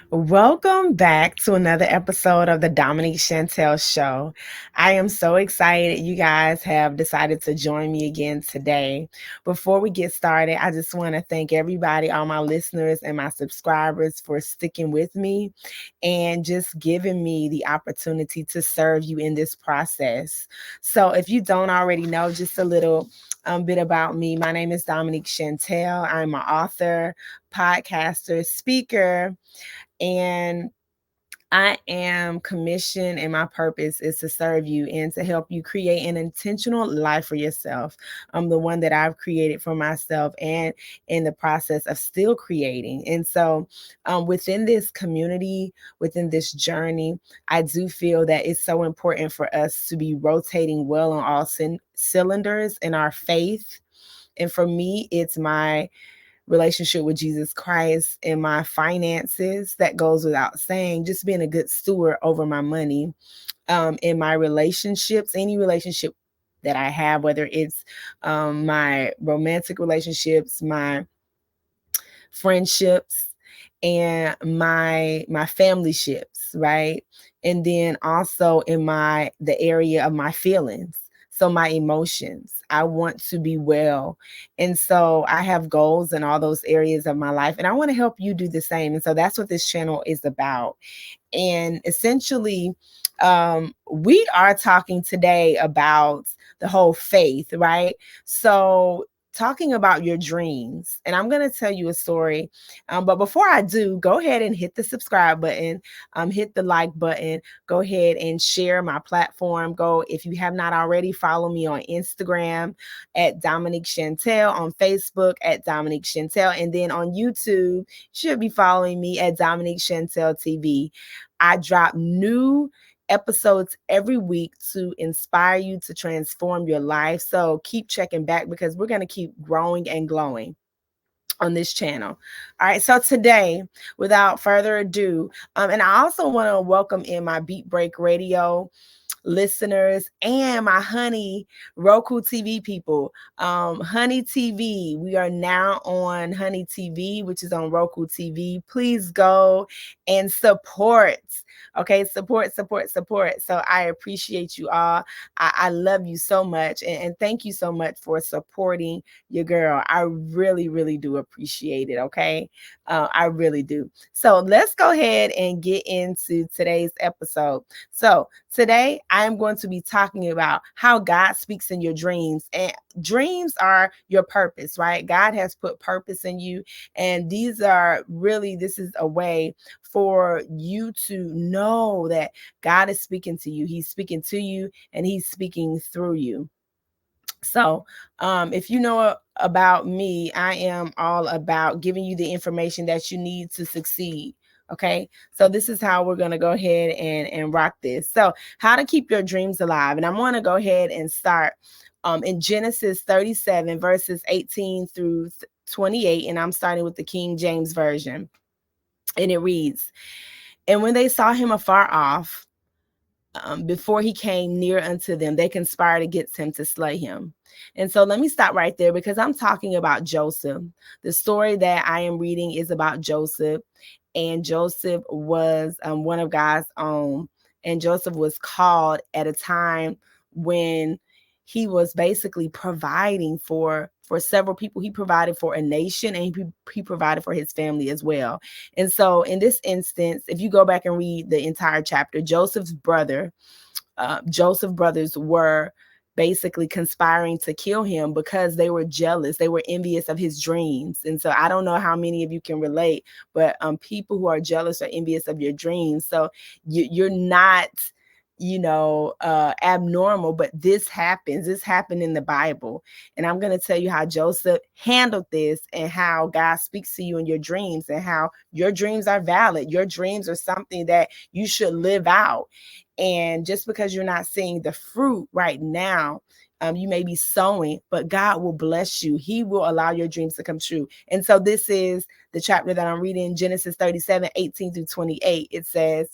Welcome back to another episode of the Dominique Chantel Show. I am so excited you guys have decided to join me again today. Before we get started, I just want to thank everybody, all my listeners and my subscribers for sticking with me and just giving me the opportunity to serve you in this process. So if you don't already know, just a little bit about me. My name is Dominique Chantel. I'm an author, podcaster, speaker, and I am commissioned, and my purpose is to serve you and to help you create an intentional life for yourself. The one that I've created for myself and in the process of still creating. And so, within this community, within this journey, I do feel that it's so important for us to be rotating well on all cylinders in our faith. And for me, it's my relationship with Jesus Christ and my finances. That goes without saying. Just being a good steward over my money, in my relationships, any relationship that I have, whether it's my romantic relationships, my friendships, and my family ships, right? And then also in the area of my feelings, so my emotions, I want to be well. And so I have goals in all those areas of my life, and I want to help you do the same. And so that's what this channel is about. And essentially, we are talking today about the whole faith, right? So, talking about your dreams. And I'm going to tell you a story. But before I do, go ahead and hit the subscribe button, hit the like button, go ahead and share my platform. Go, if you have not already, follow me on Instagram at Dominique Chantel, on Facebook at Dominique Chantel, and then on YouTube, you should be following me at Dominique Chantel TV. I drop new episodes every week to inspire you to transform your life. So keep checking back because we're going to keep growing and glowing on this channel. All right. So today, without further ado, and I also want to welcome in my Beat Break Radio listeners and my Honey Roku TV people. Honey TV, we are now on Honey TV, which is on Roku TV. Please go and support. Okay, support. So I appreciate you all. I love you so much, and thank you so much for supporting your girl. I really, really do appreciate it. Okay, I really do. So let's go ahead and get into today's episode. So today I am going to be talking about how God speaks in your dreams. And dreams are your purpose, right? God has put purpose in you. And this is a way for you to know that God is speaking to you. He's speaking to you and he's speaking through you. So, if you know about me, I am all about giving you the information that you need to succeed. Okay, so this is how we're going to go ahead and rock this. So, how to keep your dreams alive. And I'm going to go ahead and start in Genesis 37, verses 18 through 28. And I'm starting with the King James Version. And it reads, "And when they saw him afar off, before he came near unto them, they conspired against him to slay him." And so let me stop right there because I'm talking about Joseph. The story that I am reading is about Joseph, and Joseph was one of God's own. And Joseph was called at a time when he was basically providing for several people. He provided for a nation, and he provided for his family as well. And so in this instance, if you go back and read the entire chapter, Joseph's brothers were basically conspiring to kill him because they were jealous. They were envious of his dreams. And so I don't know how many of you can relate, but people who are jealous or envious of your dreams. So you're not abnormal, but this happened in the Bible. And I'm going to tell you how Joseph handled this and how God speaks to you in your dreams and how your dreams are valid. Your dreams are something that you should live out. And just because you're not seeing the fruit right now, you may be sowing, but God will bless you. He will allow your dreams to come true. And so this is the chapter that I'm reading, Genesis 37, 18 through 28. It says,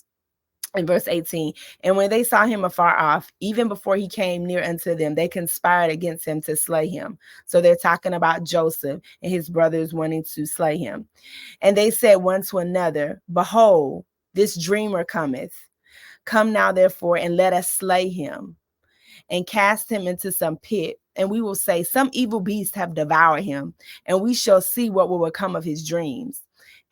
In verse 18, and when they saw him afar off, even before he came near unto them, they conspired against him to slay him. So they're talking about Joseph and his brothers wanting to slay him. And they said one to another, behold, this dreamer cometh. Come now, therefore, and let us slay him and cast him into some pit. And we will say, some evil beast have devoured him, and we shall see what will become of his dreams.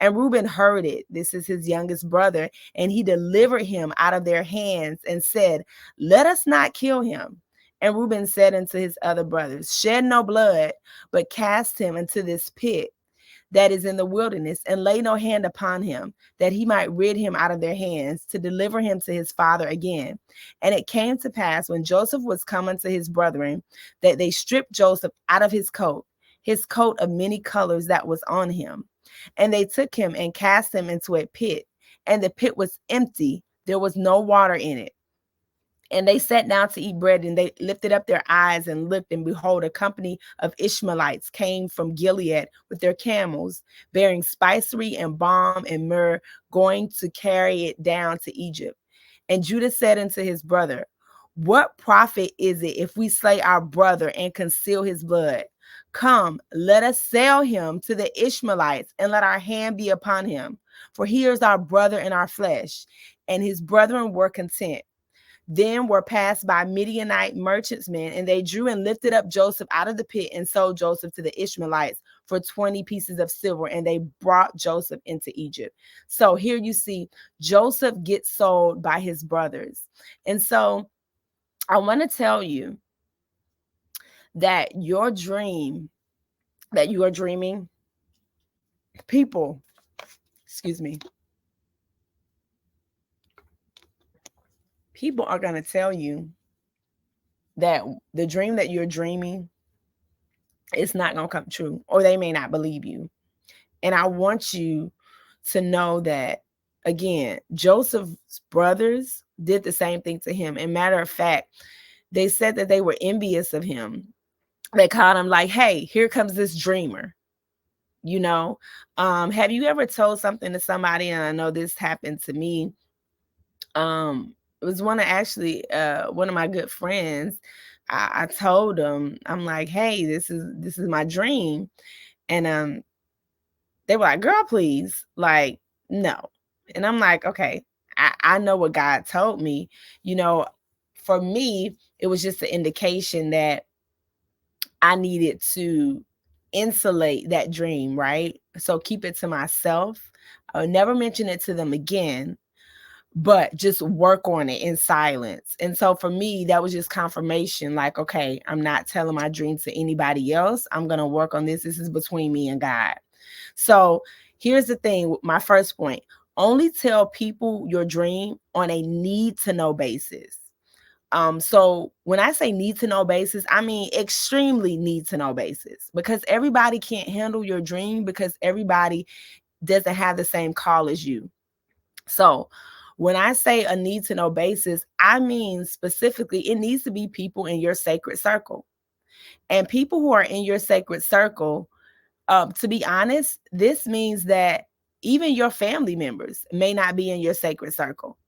And Reuben heard it. This is his youngest brother. And he delivered him out of their hands and said, let us not kill him. And Reuben said unto his other brothers, shed no blood, but cast him into this pit that is in the wilderness, and lay no hand upon him, that he might rid him out of their hands, to deliver him to his father again. And it came to pass, when Joseph was come unto his brethren, that they stripped Joseph out of his coat of many colors that was on him. And they took him and cast him into a pit, and the pit was empty, there was no water in it. And they sat down to eat bread, and they lifted up their eyes and looked, and behold, a company of Ishmaelites came from Gilead with their camels, bearing spicery and balm and myrrh, going to carry it down to Egypt. And Judah said unto his brother, what profit is it if we slay our brother and conceal his blood? Come, let us sell him to the Ishmaelites, and let our hand be upon him. For he is our brother in our flesh. And his brethren were content. Then were passed by Midianite merchantmen, and they drew and lifted up Joseph out of the pit and sold Joseph to the Ishmaelites for 20 pieces of silver, and they brought Joseph into Egypt. So here you see Joseph gets sold by his brothers. And so I want to tell you that your dream that you are dreaming, people, people are going to tell you that the dream that you're dreaming, it's not going to come true, or they may not believe you. And I want you to know that, again, Joseph's brothers did the same thing to him. And matter of fact, they said that they were envious of him. They called him like, hey, here comes this dreamer. You know, have you ever told something to somebody? And I know this happened to me. It was one of my good friends. I told him, I'm like, hey, this is my dream. And they were like, girl, please, like, no. And I'm like, okay, I know what God told me. You know, for me, it was just an indication that I needed to insulate that dream, right? So keep it to myself. I'll never mention it to them again, but just work on it in silence. And so for me, that was just confirmation, like, okay, I'm not telling my dream to anybody else. I'm going to work on this. This is between me and God. So here's the thing, my first point, only tell people your dream on a need to know basis. So when I say need to know basis, I mean extremely need to know basis, because everybody can't handle your dream, because everybody doesn't have the same call as you. So when I say a need to know basis, I mean specifically it needs to be people in your sacred circle. And people who are in your sacred circle, to be honest, this means that even your family members may not be in your sacred circle.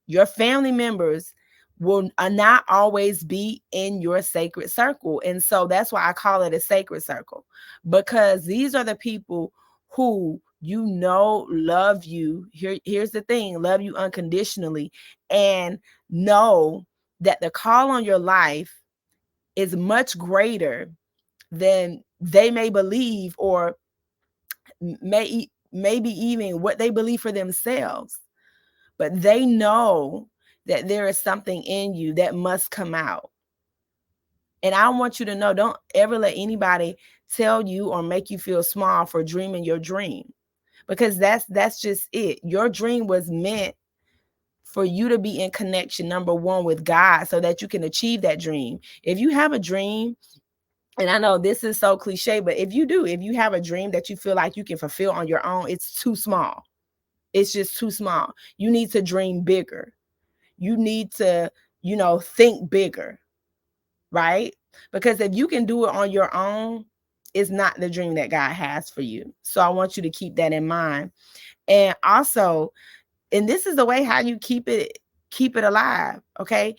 Your family members will not always be in your sacred circle. And so that's why I call it a sacred circle, because these are the people who, you know, love you. Here's the thing, love you unconditionally, and know that the call on your life is much greater than they may believe, or maybe even what they believe for themselves. But they know that there is something in you that must come out. And I want you to know, don't ever let anybody tell you or make you feel small for dreaming your dream, because that's just it. Your dream was meant for you to be in connection, number one, with God, so that you can achieve that dream. If you have a dream, and I know this is so cliche, but if you have a dream that you feel like you can fulfill on your own, it's too small. It's just too small. You need to dream bigger. You need to, think bigger, right? Because if you can do it on your own, it's not the dream that God has for you. So I want you to keep that in mind. And also, and this is the way how you keep it keep it alive. Okay.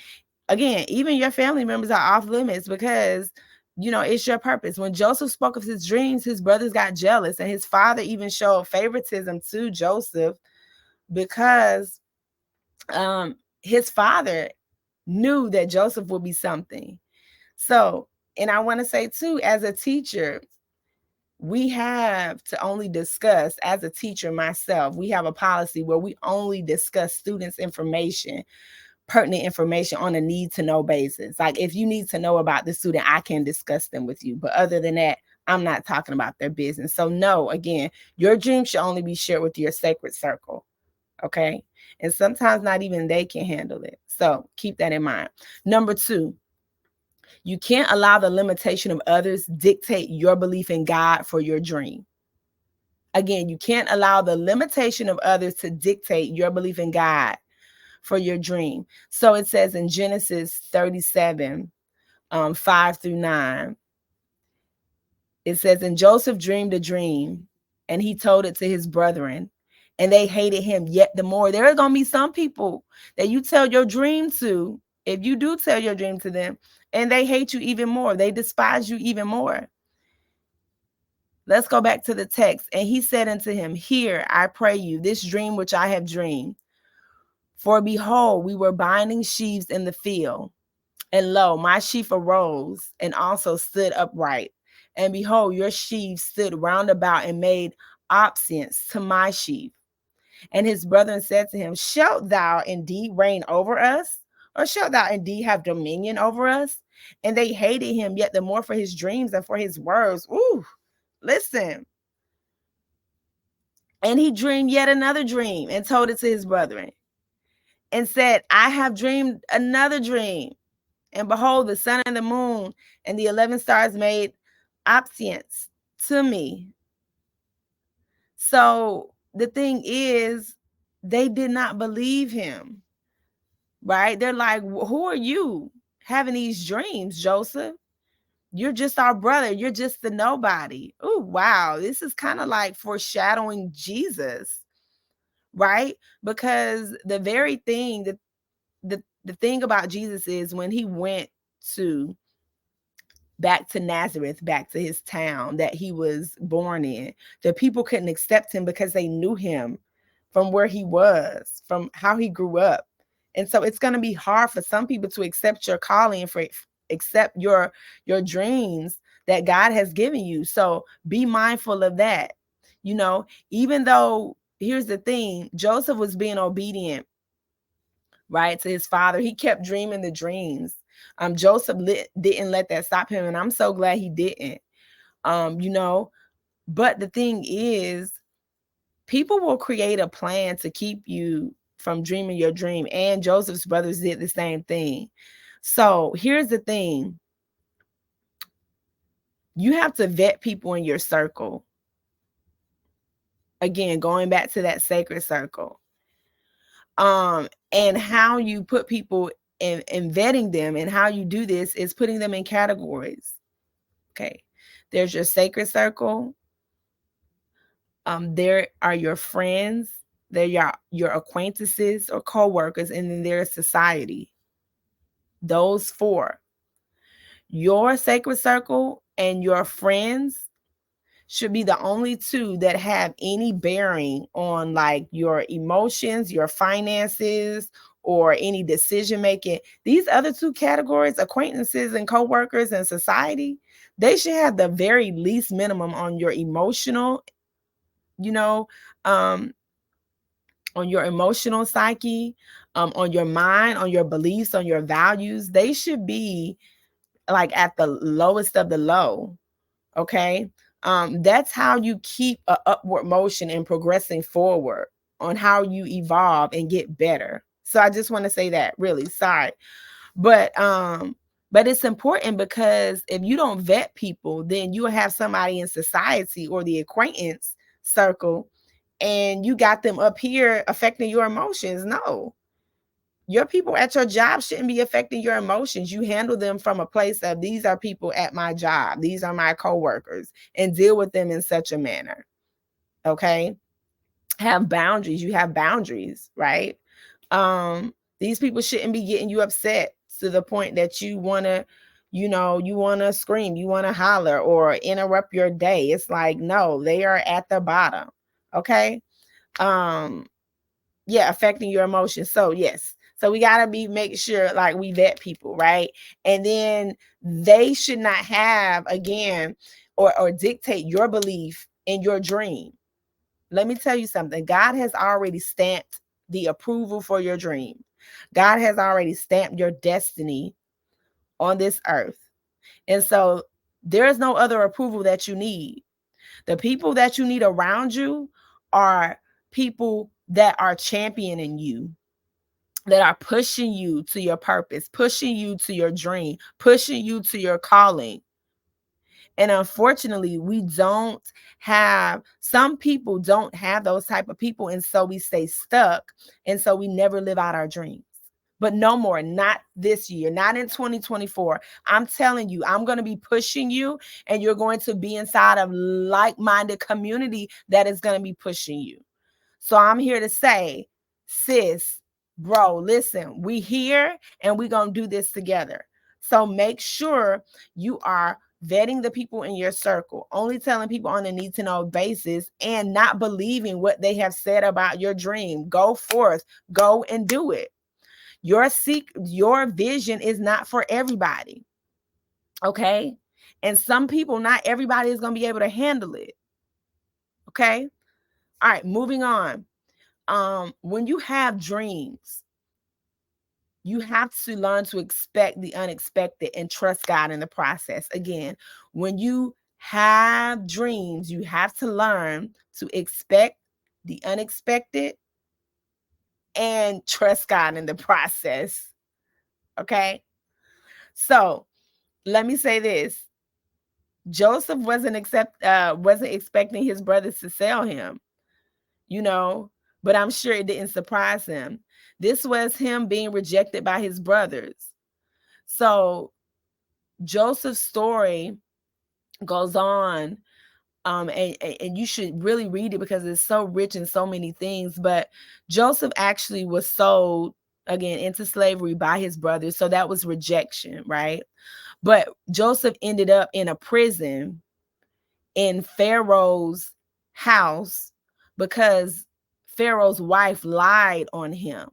Again, even your family members are off limits because it's your purpose. When Joseph spoke of his dreams, his brothers got jealous, and his father even showed favoritism to Joseph because his father knew that Joseph would be something. So, and I want to say too, as a teacher, we have to only discuss, as a teacher myself, we have a policy where we only discuss students' information, pertinent information on a need to know basis. Like if you need to know about the student, I can discuss them with you. But other than that, I'm not talking about their business. So no, again, your dream should only be shared with your sacred circle. Okay. And sometimes not even they can handle it. So keep that in mind. Number 2, you can't allow the limitation of others dictate your belief in God for your dream. Again, you can't allow the limitation of others to dictate your belief in God for your dream. So it says in Genesis 37, 5-9, it says, and Joseph dreamed a dream, and he told it to his brethren, and they hated him yet the more. There are going to be some people that you tell your dream to, if you do tell your dream to them, and they hate you even more. They despise you even more. Let's go back to the text. And he said unto him, hear, I pray you, this dream which I have dreamed. For behold, we were binding sheaves in the field, and lo, my sheaf arose and also stood upright. And behold, your sheaves stood round about and made obeisance to my sheaf. And his brethren said to him, shalt thou indeed reign over us? Or shalt thou indeed have dominion over us? And they hated him yet the more for his dreams and for his words. Ooh, listen. And he dreamed yet another dream and told it to his brethren and said, I have dreamed another dream. And behold, the sun and the moon and the 11 stars made obeisance to me. So the thing is, they did not believe him, right? They're like, who are you having these dreams, Joseph? You're just our brother. You're just the nobody. Oh, wow. This is kind of like foreshadowing Jesus, right? Because the very thing that the thing about Jesus is when he went to back to Nazareth, back to his town that he was born in, the people couldn't accept him because they knew him from where he was, from how he grew up. And so it's going to be hard for some people to accept your calling and for accept your dreams that God has given you. So be mindful of that. Even though, here's the thing, Joseph was being obedient, right, to his father. He kept dreaming the dreams. Joseph didn't let that stop him, and I'm so glad he didn't. But the thing is, people will create a plan to keep you from dreaming your dream, and Joseph's brothers did the same thing. So here's the thing. You have to vet people in your circle. Again, going back to that sacred circle. And how you put people in vetting them, and how you do this is putting them in categories. Okay. There's your sacred circle. There are your friends. There are your acquaintances or co-workers, and then there's society. Those 4. Your sacred circle and your friends should be the only 2 that have any bearing on like your emotions, your finances, or any decision making. These other 2 categories, acquaintances and coworkers and society, they should have the very least minimum on your emotional, on your emotional psyche, on your mind, on your beliefs, on your values. They should be like at the lowest of the low. Okay. That's how you keep an upward motion and progressing forward on how you evolve and get better. So I just want to say that, really sorry. But it's important, because if you don't vet people, then you'll have somebody in society or the acquaintance circle, and you got them up here affecting your emotions. No. Your people at your job shouldn't be affecting your emotions. You handle them from a place of, these are people at my job, these are my coworkers, and deal with them in such a manner. Okay. Have boundaries. You have boundaries, right? The These people shouldn't be getting you upset to the point that you want to, you want to scream, you want to holler or interrupt your day. It's like, no, they are at the bottom. Okay. Um, yeah, affecting your emotions. So yes. So we gotta make sure like we vet people, right? And then they should not have again or dictate your belief in your dream. Let me tell you something. God has already stamped the approval for your dream. God has already stamped your destiny on this earth. And so there is no other approval that you need. The people that you need around you are people that are championing you, that are pushing you to your purpose, pushing you to your dream, pushing you to your calling. And unfortunately, we don't have, some people don't have those type of people. And so we stay stuck. And so we never live out our dreams. But no more, not this year, not in 2024. I'm telling you, I'm going to be pushing you, and you're going to be inside of like-minded community that is going to be pushing you. So I'm here to say, sis, bro, listen, we here and we going to do this together. So make sure you are vetting the people in your circle, only telling people on a need to know basis and not believing what they have said about your dream. Go forth, go and do it. Your vision is not for everybody. Okay? And some people, not everybody is going to be able to handle it. Okay? All right, moving on. When you have dreams, you have to learn to expect the unexpected and trust God in the process. Again, when you have dreams, you have to learn to expect the unexpected and trust God in the process. Okay? So, let me say this. Joseph wasn't expecting his brothers to sell him, you know, but I'm sure it didn't surprise him. This was him being rejected by his brothers. So Joseph's story goes on, and you should really read it because it's so rich in so many things. But Joseph actually was sold again into slavery by his brothers, so that was rejection, right? But Joseph ended up in a prison in Pharaoh's house because Pharaoh's wife lied on him.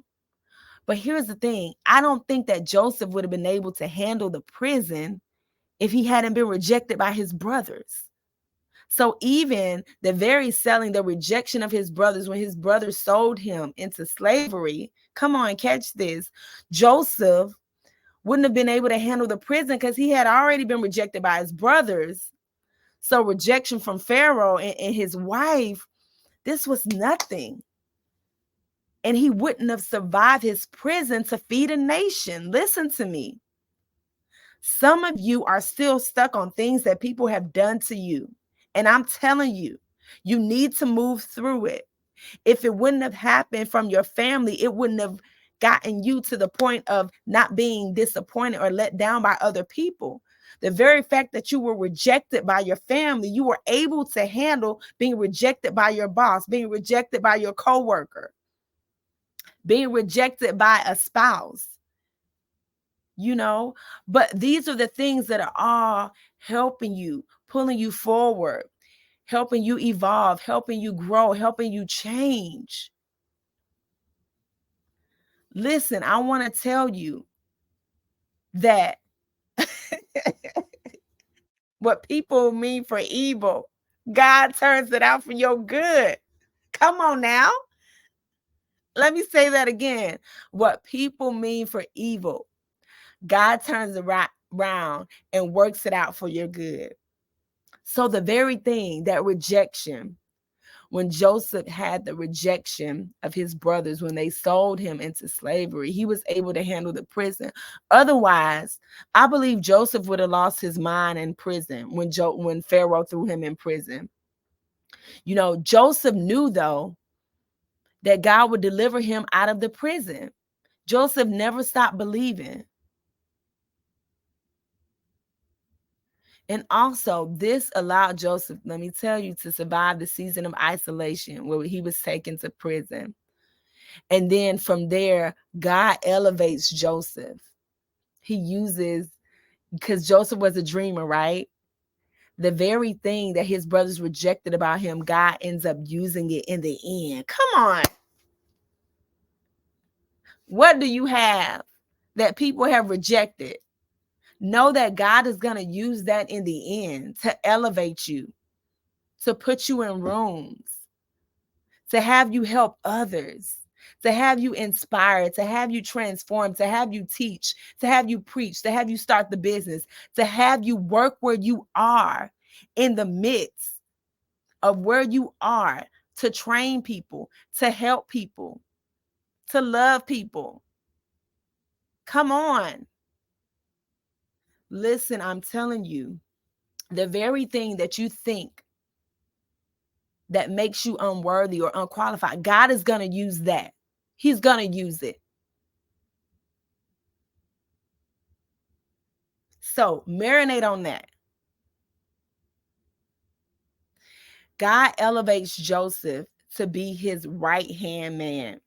But here's the thing, I don't think that Joseph would have been able to handle the prison if he hadn't been rejected by his brothers. So even the very selling, the rejection of his brothers, when his brothers sold him into slavery, come on, catch this. Joseph wouldn't have been able to handle the prison because he had already been rejected by his brothers. So rejection from Pharaoh and his wife, this was nothing. And he wouldn't have survived his prison to feed a nation. Listen to me. Some of you are still stuck on things that people have done to you. And I'm telling you, you need to move through it. If it wouldn't have happened from your family, it wouldn't have gotten you to the point of not being disappointed or let down by other people. The very fact that you were rejected by your family, you were able to handle being rejected by your boss, being rejected by your coworker, being rejected by a spouse, you know. But these are the things that are all helping you, pulling you forward, helping you evolve, helping you grow, helping you change. Listen, I want to tell you that what people mean for evil, God turns it out for your good. Come on now. Let me say that again. What people mean for evil, God turns it around and works it out for your good. So the very thing, that rejection, when Joseph had the rejection of his brothers when they sold him into slavery, he was able to handle the prison. Otherwise, I believe Joseph would have lost his mind in prison when Pharaoh threw him in prison. You know, Joseph knew though that God would deliver him out of the prison. Joseph never stopped believing. And also, this allowed Joseph, let me tell you, to survive the season of isolation where he was taken to prison. And then from there, God elevates Joseph. He uses, because Joseph was a dreamer, right? The very thing that his brothers rejected about him, God ends up using it in the end. Come on. What do you have that people have rejected? Know that God is going to use that in the end to elevate you, to put you in rooms, to have you help others, to have you inspire, to have you transform, to have you teach, to have you preach, to have you start the business, to have you work where you are in the midst of where you are, to train people, to help people, to love people. Come on. Listen, I'm telling you, the very thing that you think that makes you unworthy or unqualified, God is going to use that. He's going to use it. So marinate on that. God elevates Joseph to be his right hand man,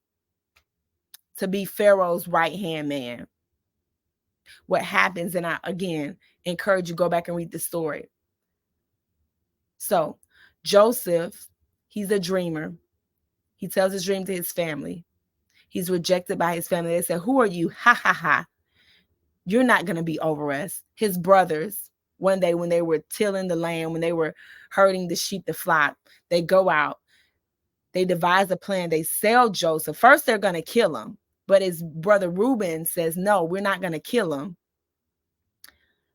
to be Pharaoh's right hand man. What happens, and I again encourage you, go back and read the story. So Joseph, he's a dreamer. He tells his dream to his family. He's rejected by his family. They said, "Who are you? Ha ha ha. You're not going to be over us." His brothers, one day when they were tilling the land, when they were herding the sheep, the flock, they go out. They devise a plan. They sell Joseph. First, they're going to kill him. But his brother Reuben says, "No, we're not going to kill him.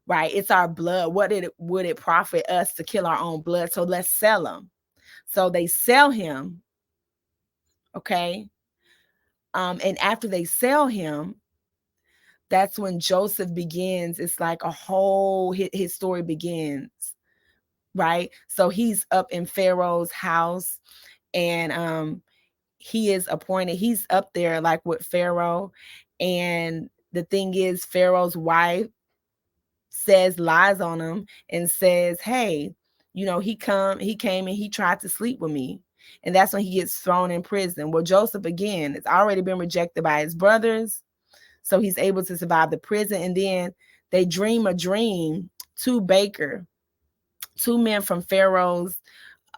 Right? It's our blood. Would it profit us to kill our own blood? So let's sell him." So they sell him. Okay. And after they sell him, that's when Joseph begins. It's like a whole, his story begins, right? So he's up in Pharaoh's house, and he is appointed. He's up there like with Pharaoh. And the thing is, Pharaoh's wife lies on him and says, "Hey, he came and he tried to sleep with me." And that's when he gets thrown in prison. Well, Joseph, again, has already been rejected by his brothers. So he's able to survive the prison. And then they dream a dream to Baker, two men from Pharaoh's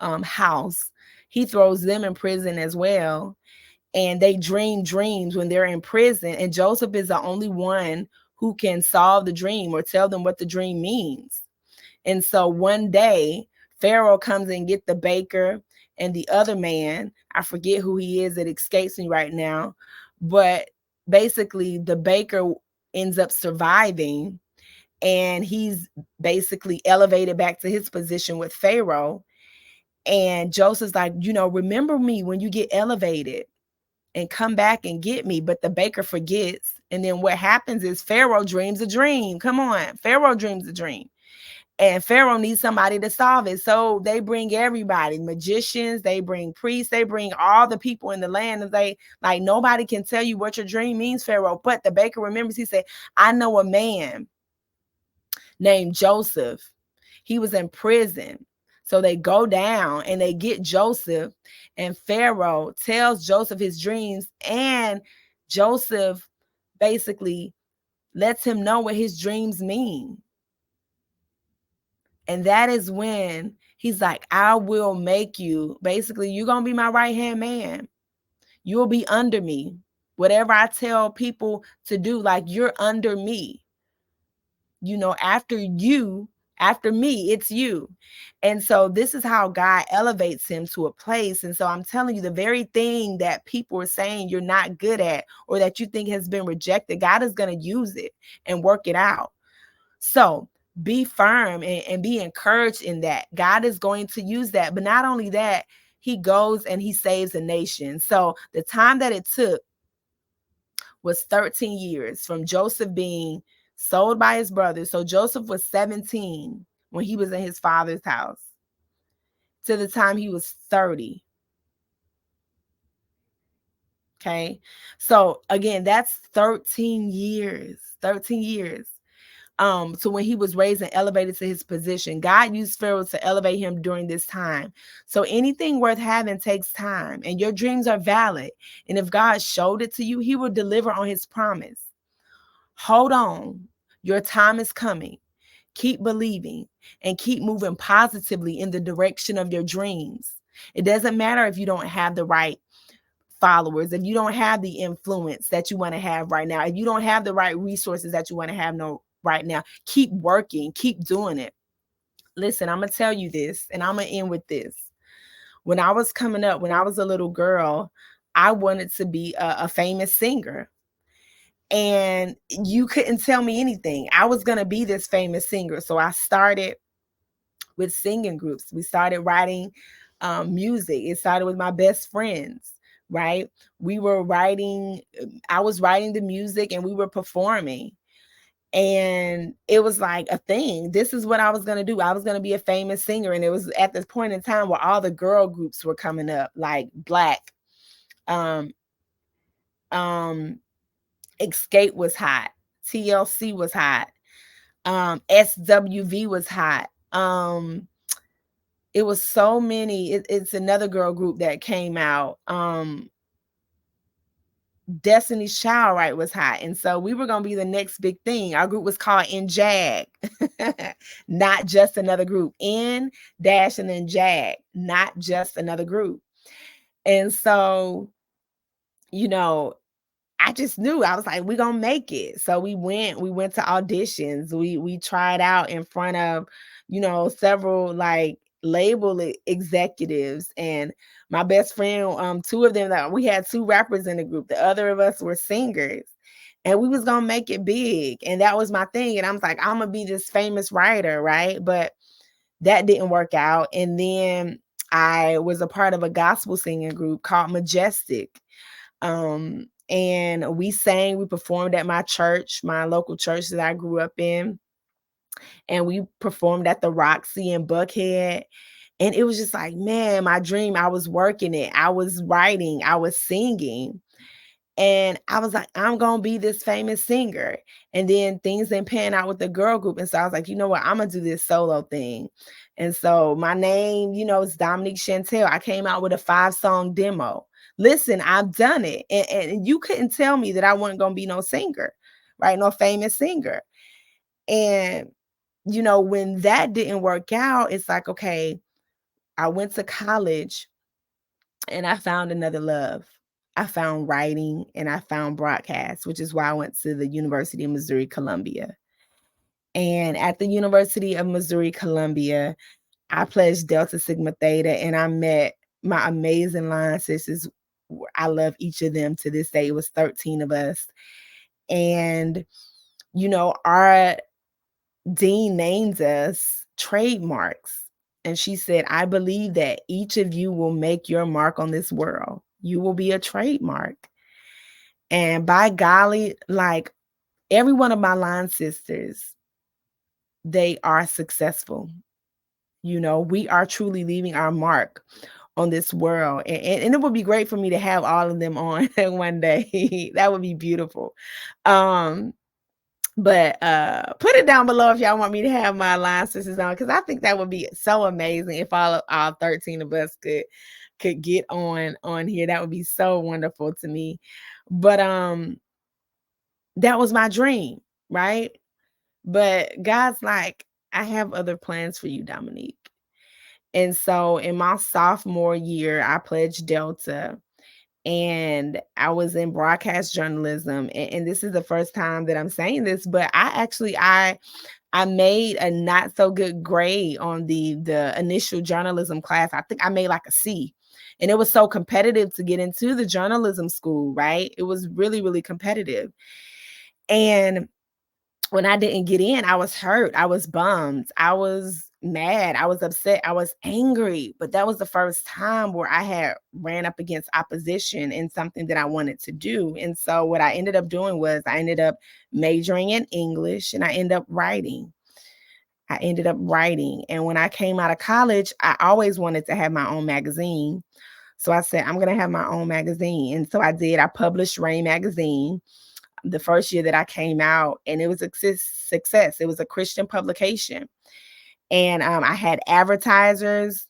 house. He throws them in prison as well. And they dream dreams when they're in prison. And Joseph is the only one who can solve the dream or tell them what the dream means. And so one day, Pharaoh comes and get the baker and the other man. I forget who he is. It escapes me right now. But basically, the baker ends up surviving, and he's basically elevated back to his position with Pharaoh. And Joseph's like, remember me when you get elevated and come back and get me. But the baker forgets. And then what happens is Pharaoh dreams a dream. Come on. Pharaoh dreams a dream. And Pharaoh needs somebody to solve it. So they bring everybody, magicians, they bring priests, they bring all the people in the land. And they like, nobody can tell you what your dream means, Pharaoh. But the baker remembers, he said, "I know a man named Joseph. He was in prison." So they go down and they get Joseph, and Pharaoh tells Joseph his dreams, and Joseph basically lets him know what his dreams mean. And that is when he's like, "I will make you, basically, you're going to be my right hand man. You'll be under me. Whatever I tell people to do, like, you're under me. After me, it's you." And so this is how God elevates him to a place. And so I'm telling you, the very thing that people are saying you're not good at or that you think has been rejected, God is going to use it and work it out. So be firm and be encouraged in that. God is going to use that. But not only that, he goes and he saves a nation. So the time that it took was 13 years from Joseph being sold by his brothers. So Joseph was 17 when he was in his father's house to the time he was 30. Okay. So again, that's 13 years. 13 years. So when he was raised and elevated to his position, God used Pharaoh to elevate him during this time. So anything worth having takes time, and your dreams are valid. And if God showed it to you, he will deliver on his promise. Hold on. Your time is coming. Keep believing and keep moving positively in the direction of your dreams. It doesn't matter if you don't have the right followers, if you don't have the influence that you want to have right now, if you don't have the right resources that you want to have right now, keep working, keep doing it. Listen, I'm going to tell you this, and I'm going to end with this. When I was coming up, when I was a little girl, I wanted to be a famous singer. And you couldn't tell me anything. I was going to be this famous singer. So I started with singing groups. We started writing music. It started with my best friends, right? We were writing, I was writing the music and we were performing. And it was like a thing. This is what I was going to do. I was going to be a famous singer. And it was at this point in time where all the girl groups were coming up, like Black. Um, um, Escape was hot. TLC was hot. SWV was hot. It was so many. It's another girl group that came out. Destiny's Child, right, was hot. And so we were going to be the next big thing. Our group was called In Jag. Not just another group. In dash and then Jag. Not just another group. And so, you know, I just knew. I was like, we're gonna make it. So we went to auditions. We tried out in front of, several like label executives, and my best friend, two of them, that we had two rappers in the group. The other of us were singers. And we was gonna make it big. And that was my thing. And I was like, I'm gonna be this famous writer, right? But that didn't work out. And then I was a part of a gospel singing group called Majestic. And we sang, we performed at my church, my local church that I grew up in. And we performed at the Roxy in Buckhead. And it was just like, man, my dream. I was working it. I was writing, I was singing. And I was like, I'm going to be this famous singer. And then things didn't pan out with the girl group. And so I was like, you know what? I'm going to do this solo thing. And so my name, is Dominique Chantel. I came out with a 5-song demo. Listen, I've done it. And you couldn't tell me that I wasn't going to be no singer, right? No famous singer. And, when that didn't work out, it's like, okay, I went to college and I found another love. I found writing and I found broadcast, which is why I went to the University of Missouri, Columbia. And at the University of Missouri, Columbia, I pledged Delta Sigma Theta and I met my amazing line sisters. I love each of them to this day. It was 13 of us. And, our dean named us trademarks. And she said, I believe that each of you will make your mark on this world. You will be a trademark. And by golly, like every one of my line sisters, they are successful. We are truly leaving our mark on this world. And it would be great for me to have all of them on one day. That would be beautiful. But put it down below if y'all want me to have my line sisters on, because I think that would be so amazing if all 13 of us could get on here. That would be so wonderful to me. But that was my dream, right? But God's like, I have other plans for you, Dominique. And so in my sophomore year, I pledged Delta. And I was in broadcast journalism. And this is the first time that I'm saying this, but I made a not so good grade on the initial journalism class. I think I made like a C. And it was so competitive to get into the journalism school, right? It was really, really competitive. And when I didn't get in, I was hurt. I was bummed. I was mad. I was upset. I was angry. But that was the first time where I had ran up against opposition in something that I wanted to do. And so what I ended up doing was I ended up majoring in English and I ended up writing. And when I came out of college, I always wanted to have my own magazine. So I said, I'm going to have my own magazine. And so I did. I published Rain Magazine. the first year that I came out, and it was a success. It was a Christian publication. And I had advertisers.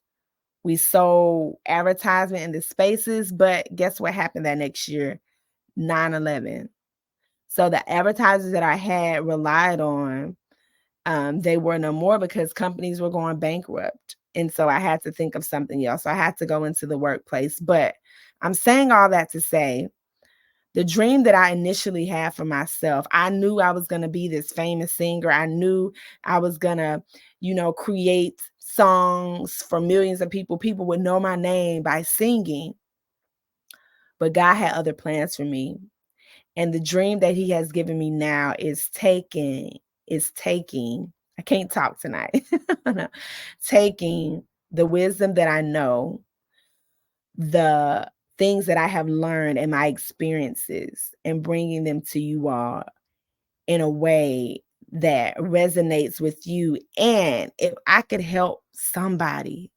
We sold advertisement in the spaces, but guess what happened that next year? 9/11. So the advertisers that I had relied on, they were no more because companies were going bankrupt. And so I had to think of something else. So I had to go into the workplace. But I'm saying all that to say, the dream that I initially had for myself, I knew I was going to be this famous singer. I knew I was going to, create songs for millions of people. People would know my name by singing. But God had other plans for me. And the dream that he has given me now is taking, I can't talk tonight, taking the wisdom that I know, the things that I have learned and my experiences, and bringing them to you all in a way that resonates with you. And if I could help somebody,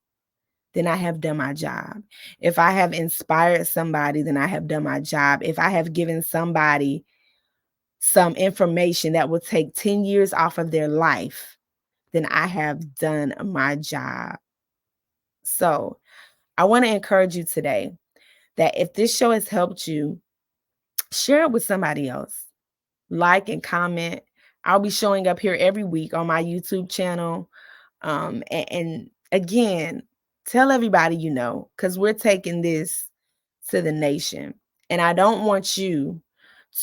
then I have done my job. If I have inspired somebody, then I have done my job. If I have given somebody some information that will take 10 years off of their life, then I have done my job. So I want to encourage you today that if this show has helped you, share it with somebody else. Like and comment. I'll be showing up here every week on my YouTube channel. And again, tell everybody you know, because we're taking this to the nation. And I don't want you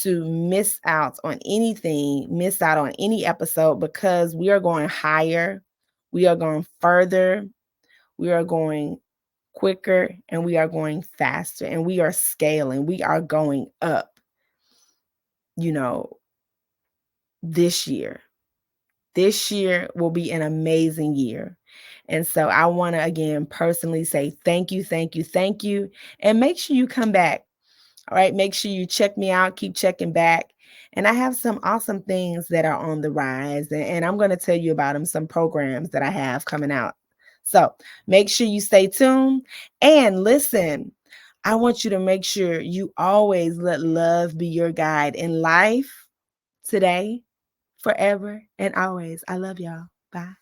to miss out on anything, miss out on any episode, because we are going higher, we are going further, we are going quicker, and we are going faster, and we are scaling, we are going up, this year. This year will be an amazing year. And so I want to again personally say thank you, thank you, thank you. And make sure you come back. All right. Make sure you check me out. Keep checking back. And I have some awesome things that are on the rise. And I'm going to tell you about them, some programs that I have coming out. So make sure you stay tuned and listen. I want you to make sure you always let love be your guide in life, today, forever, and always. I love y'all. Bye.